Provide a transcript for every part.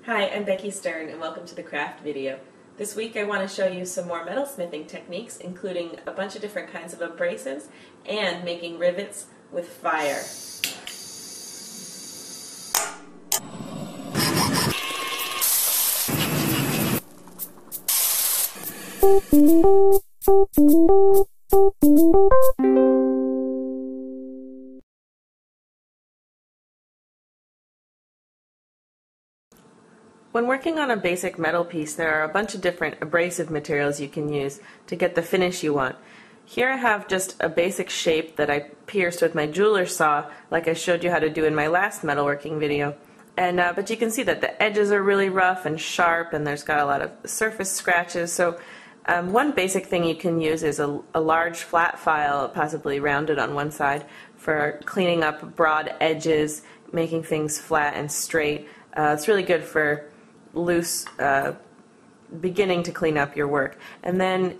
Hi, I'm Becky Stern and welcome to the craft video. This week I want to show you some more metalsmithing techniques, including a bunch of different kinds of abrasives and making rivets with fire. When working on a basic metal piece, there are a bunch of different abrasive materials you can use to get the finish you want. Here I have just a basic shape that I pierced with my jeweler's saw, like I showed you how to do in my last metalworking video. But you can see that the edges are really rough and sharp, and there's got a lot of surface scratches. So one basic thing you can use is a large flat file, possibly rounded on one side, for cleaning up broad edges, making things flat and straight. It's really good for loose beginning to clean up your work. And then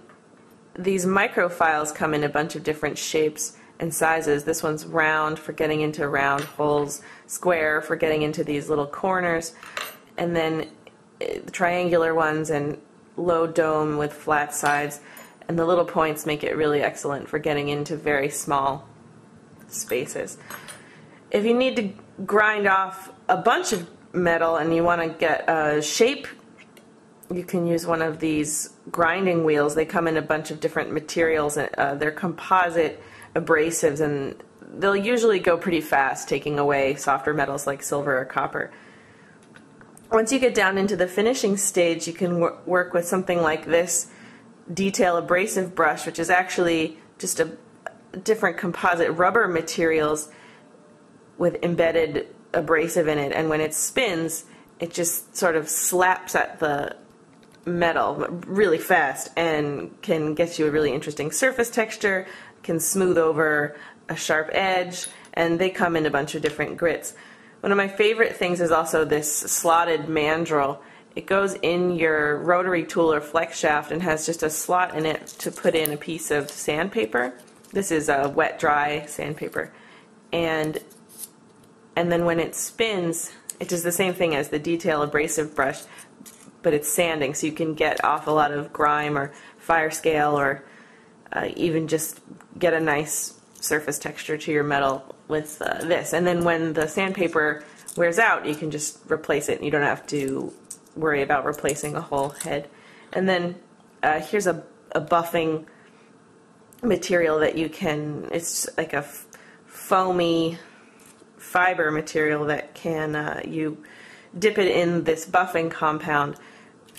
these micro files come in a bunch of different shapes and sizes. This one's round for getting into round holes, square for getting into these little corners, and then triangular ones and low dome with flat sides, and the little points make it really excellent for getting into very small spaces. If you need to grind off a bunch of metal and you want to get a shape, you can use one of these grinding wheels. They come in a bunch of different materials. They're composite abrasives, and they'll usually go pretty fast, taking away softer metals like silver or copper. Once you get down into the finishing stage, you can work with something like this detail abrasive brush, which is actually just a different composite rubber materials with embedded abrasive in it, and when it spins it just sort of slaps at the metal really fast and can get you a really interesting surface texture, can smooth over a sharp edge, and they come in a bunch of different grits. One of my favorite things is also this slotted mandrel. It goes in your rotary tool or flex shaft and has just a slot in it to put in a piece of sandpaper. This is a wet dry sandpaper, and then when it spins, it does the same thing as the detail abrasive brush, but it's sanding, so you can get off a lot of grime or fire scale, or even just get a nice surface texture to your metal with this. And then when the sandpaper wears out, you can just replace it. You don't have to worry about replacing a whole head. And then here's a buffing material that you can, it's like a foamy fiber material that can, you dip it in this buffing compound,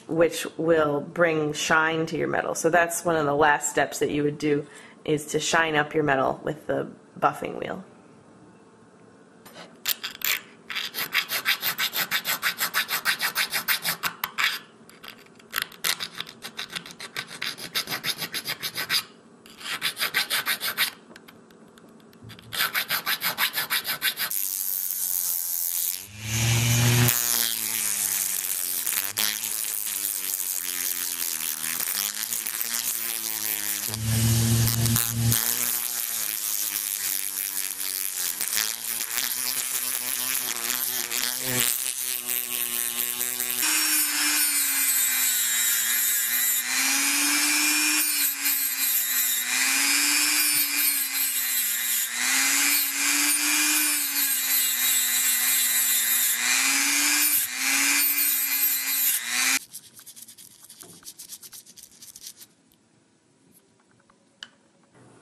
which will bring shine to your metal. So that's one of the last steps that you would do, is to shine up your metal with the buffing wheel.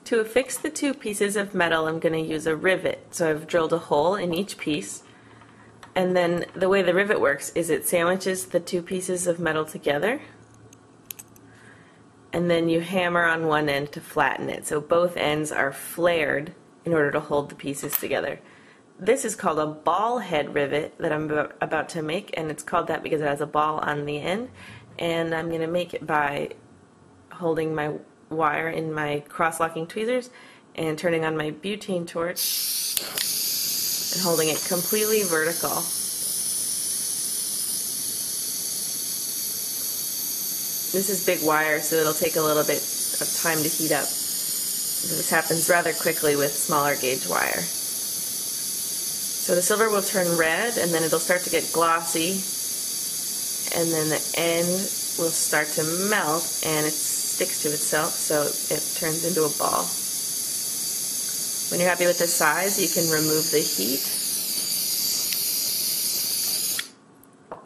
To affix the two pieces of metal, I'm going to use a rivet. So I've drilled a hole in each piece, and then the way the rivet works is it sandwiches the two pieces of metal together, and then you hammer on one end to flatten it. So both ends are flared in order to hold the pieces together. This is called a ball head rivet that I'm about to make, and it's called that because it has a ball on the end. And I'm going to make it by holding my wire in my cross-locking tweezers and turning on my butane torch and holding it completely vertical. This is big wire, so it'll take a little bit of time to heat up. This happens rather quickly with smaller gauge wire. So the silver will turn red, and then it'll start to get glossy, and then the end will start to melt and it sticks to itself, so it turns into a ball. When you're happy with the size, you can remove the heat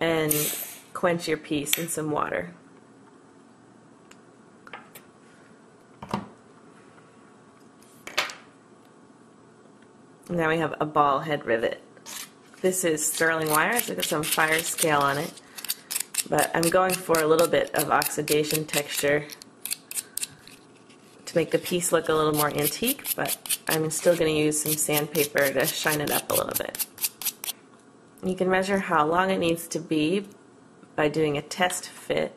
and quench your piece in some water. Now we have a ball head rivet. This is sterling wire, so it's got some fire scale on it, but I'm going for a little bit of oxidation texture to make the piece look a little more antique, but I'm still going to use some sandpaper to shine it up a little bit. You can measure how long it needs to be by doing a test fit.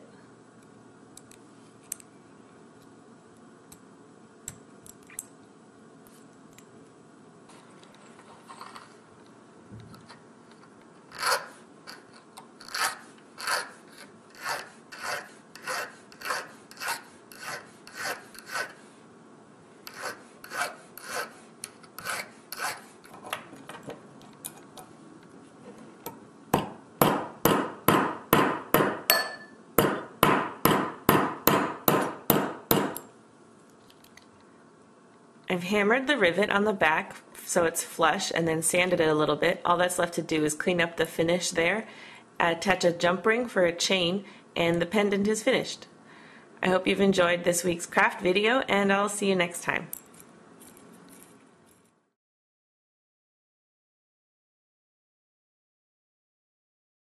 I've hammered the rivet on the back so it's flush and then sanded it a little bit. All that's left to do is clean up the finish there, attach a jump ring for a chain, and the pendant is finished. I hope you've enjoyed this week's craft video, and I'll see you next time.